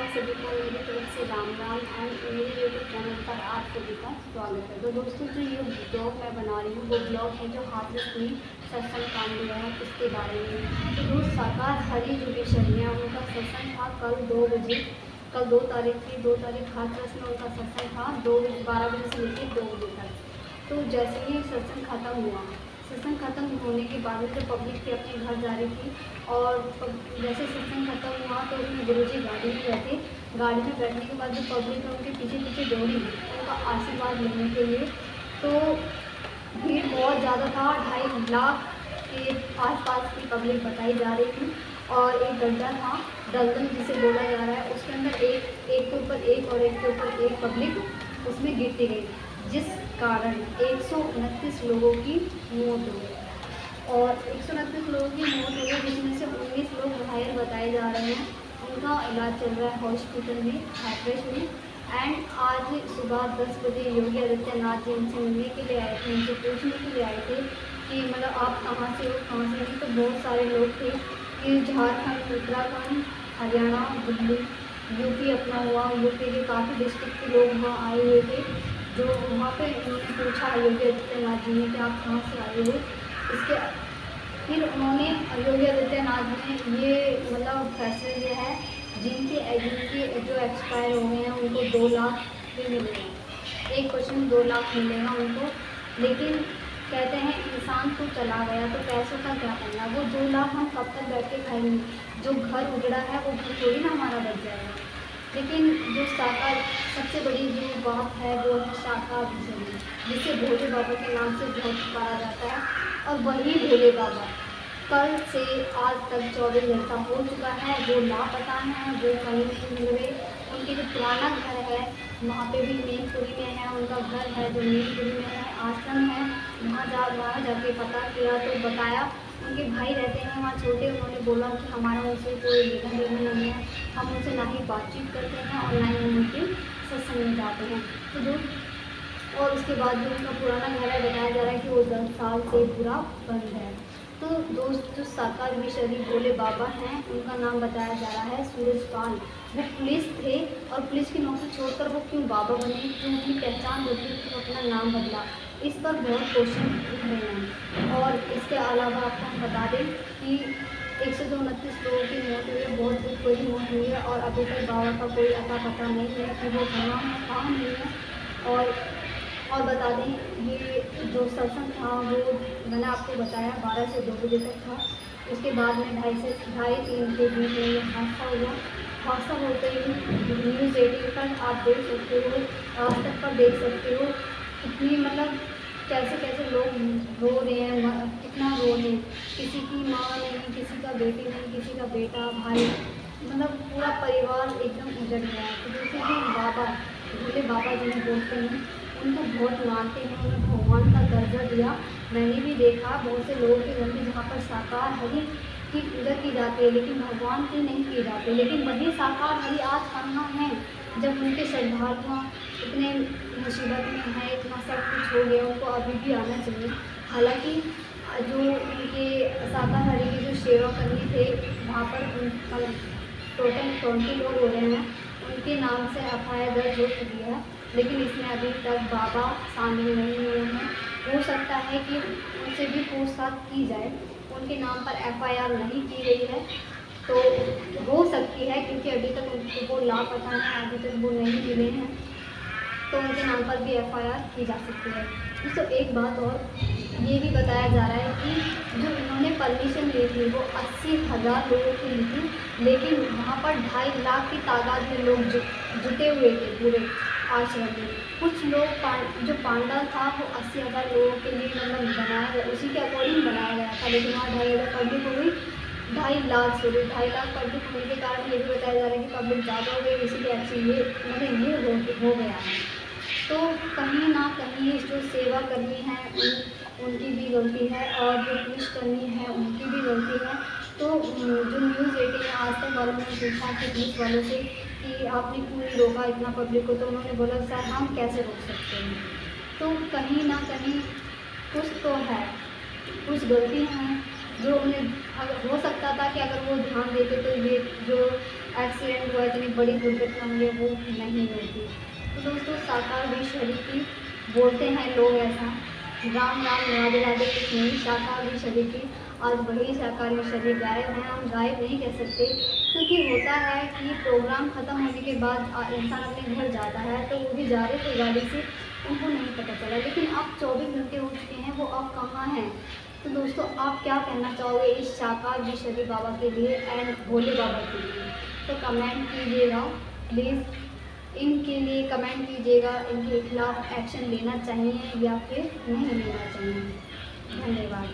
आप सभी को मेरी तरफ से राम राम एंड मेरे यूट्यूब चैनल पर आप सभी का स्वागत है। तो दोस्तों, जो ये ब्लॉग मैं बना रही हूँ वो ब्लॉग है जो हाथरस में सत्संग कांड हुआ है उसके बारे में। तो दोस्त, साकार हरि जोगेश्वरी हैं, उनका सत्संग था कल 2 बजे, कल 2 तारीख थी। 2 तारीख हाथरस में उनका सत्संग था 12 बजे से लेकर 2 बजे तक। तो जैसे ही सत्संग खत्म होने के बाद में जो पब्लिक थी अपने घर जा रही थी, और जैसे सत्संग खत्म हुआ तो उसमें गुरुजी गाड़ी में बैठे। गाड़ी में बैठने के बाद जो पब्लिक है उनके पीछे पीछे दौड़ी उनका आशीर्वाद लेने के लिए। तो भीड़ बहुत ज़्यादा था, 2.5 लाख के आसपास की पब्लिक बताई जा रही थी। और एक गड्ढा था, दलदल जिसे बोला जा रहा है, उसके अंदर एक के ऊपर एक और एक के ऊपर एक पब्लिक उसमें गिरती गई, जिस कारण 129 लोगों की मौत हो गई। और 129 लोगों की मौत हो गई, जिसमें से 19 लोग घायल बताए जा रहे हैं। उनका इलाज चल रहा है हॉस्पिटल में, हाथरस में। एंड आज सुबह 10 बजे योगी आदित्यनाथ जी उनसे मिलने के लिए आए थे, उनसे पूछने के लिए आए थे कि मतलब आप कहाँ से हो, कहाँ से नहीं। तो बहुत सारे लोग थे कि झारखंड, उत्तराखंड, हरियाणा, दिल्ली, यूपी अपना हुआ, यूपी के काफ़ी डिस्ट्रिक्ट के लोग वहाँ आए हुए थे। जो वहाँ पे उन्होंने पूछा योगी आदित्यनाथ जी ने कि आप कहाँ से आए हो। इसके फिर उन्होंने योगी आदित्यनाथ जी ने ये मतलब फैसला लिया है, जिनके जो एक्सपायर हो गए हैं उनको 2 लाख भी मिलेगा, 1% 2 लाख मिलेगा उनको। लेकिन कहते हैं इंसान तो चला गया तो पैसों का क्या करना, वो 2 लाख हम कब तक बैठ के खाएंगे। जो घर उजड़ा है वो घर थोड़ी ना हमारा बच जाएगा। लेकिन जो साकार सबसे बड़ी जो बात है वो है साकार भजन, जिसे भोले बाबा के नाम से बहुत पुकारा जाता है। और वही भोले बाबा कल से आज तक 24 घंटा हो चुका है, वो लापता हैं, वो कहीं नहीं मिल रहे। उनके जो पुराना घर है वहाँ पे भी मेनपुरी में है, उनका घर है जो मेनपुरी में है, आश्रम है। वहाँ जाके पता किया तो बताया उनके भाई रहते हैं वहाँ छोटे। उन्होंने बोला कि हमारा उनसे कोई लेना देना नहीं है, हम उनसे ना ही बातचीत करते हैं और ना ही हम उनके सत्संग में जाते हैं। तो जो और उसके बाद जो उनका पुराना घर है बताया जा रहा है कि वो 10 साल से पूरा बंद है। तो दोस्त, जो साकार विश्वरी भोले बाबा हैं उनका नाम बताया जा रहा है सूरजपाल। वो पुलिस थे और पुलिस की नौकरी छोड़कर वो क्यों बाबा बने, क्यों उनकी पहचान बदली, क्यों अपना नाम बदला, इस पर बहुत क्वेश्चन उठ रहे हैं। और इसके अलावा आपको हम बता दें कि 129 लोगों की मौत हुई है, बहुत दुख भरी मौत हुई है। और अभी तक बाबा का कोई अता पता नहीं है कि वो कहाँ है कहाँ नहीं है। और बता दें, ये जो सत्संग था वो मैंने आपको बताया 12 से 2 बजे तक था। उसके बाद में 2:30 के बीच में ये हादसा हुआ। हादसा होते ही न्यूज़ 18 पर आप देख सकते हो, आज तक पर देख सकते हो कितनी मतलब कैसे कैसे लोग रो रहे हैं, कितना रो रहे हैं। किसी की माँ नहीं, किसी का बेटी नहीं, किसी का बेटा भाई, मतलब पूरा परिवार एकदम उजड़ गया है। तो जैसे कि बाबा भोले बाबा जिन्हें बोलते हैं, उनको बहुत मानते हैं, उन्हें भगवान का दर्जा दिया। मैंने भी देखा बहुत से लोगों के घर में जहाँ पर साकार हरि की पूजा की जाती है लेकिन भगवान की नहीं की जाती। लेकिन वही साकार हरि आज कहाँ हैं, जब उनके श्रद्धालु इतने मुसीबत में हैं, इतना सब कुछ हो गया, उनको अभी भी आना चाहिए। हालांकि जो उनके साकार हरि की जो सेवा करनी थे वहाँ पर टोटल 20 लोग हो रहे हैं, उनके नाम से FIR दर्ज हो चुकी है। लेकिन इसमें अभी तक बाबा शामिल नहीं हुए हैं। हो सकता है कि उनसे भी पूछताछ की जाए, उनके नाम पर FIR नहीं की गई है तो हो सकती है, क्योंकि अभी तक उनको वो लापता है, अभी तक वो नहीं मिले हैं, तो उनके नाम पर भी FIR की जा सकती है। दोस्तों, एक बात और ये भी बताया जा रहा है कि जो इन्होंने परमिशन ली थी वो 80,000 लोगों की ली थी, लेकिन वहाँ पर 2.5 लाख की तादाद में लोग जुटे हुए थे पूरे आश्रम में। कुछ लोग जो पांडाल था वो 80,000 लोगों के लिए मतलब बनाया गया, उसी के अकॉर्डिंग बनाया गया था, लेकिन वहाँ 2.5 पब्लिक हो गई, 2.5 लाख पब्लिक होने के कारण ये भी बताया जा रहा है कि पब्लिक ज़्यादा हो गई, इसीलिए एक्चुअली ये मतलब ये हो गया है। तो कहीं ना कहीं जो सेवा करनी है उनकी भी गलती है, और जो पुलिस करनी है उनकी भी गलती है। तो जो न्यूज़ 18 आज तक वालों ने पूछा कि पुलिस वालों से कि आपने क्यों नहीं रोका इतना पब्लिक को, तो उन्होंने बोला सर हम कैसे रोक सकते हैं। तो कहीं ना कहीं कुछ तो है, कुछ गलतियाँ हैं जो उन्हें, अगर हो सकता था कि अगर वो ध्यान देते तो ये जो एक्सीडेंट हुआ, इतनी बड़ी दुर्घटना हुई है, वो नहीं होती। तो दोस्तों साकार भी शरीर की बोलते हैं लोग ऐसा, राम राम राधे राधे कुछ नहीं, साकार भी शरीर की। आज वही साकार भी शरीर गायब हैं, हम गायब नहीं कह सकते, क्योंकि होता है कि प्रोग्राम ख़त्म होने के बाद इंसान अपने घर जाता है, तो वो भी जा रहे थे गाड़ी से, उनको नहीं पता चला। लेकिन अब 24 घंटे हो चुके हैं, वो अब कहाँ हैं? तो दोस्तों आप क्या कहना चाहोगे इस साकार भी शरीर बाबा के लिए एंड भोले बाबा के लिए? तो कमेंट कीजिएगा प्लीज़, इनके लिए कमेंट कीजिएगा, इनके खिलाफ एक्शन लेना चाहिए या फिर नहीं लेना चाहिए। धन्यवाद।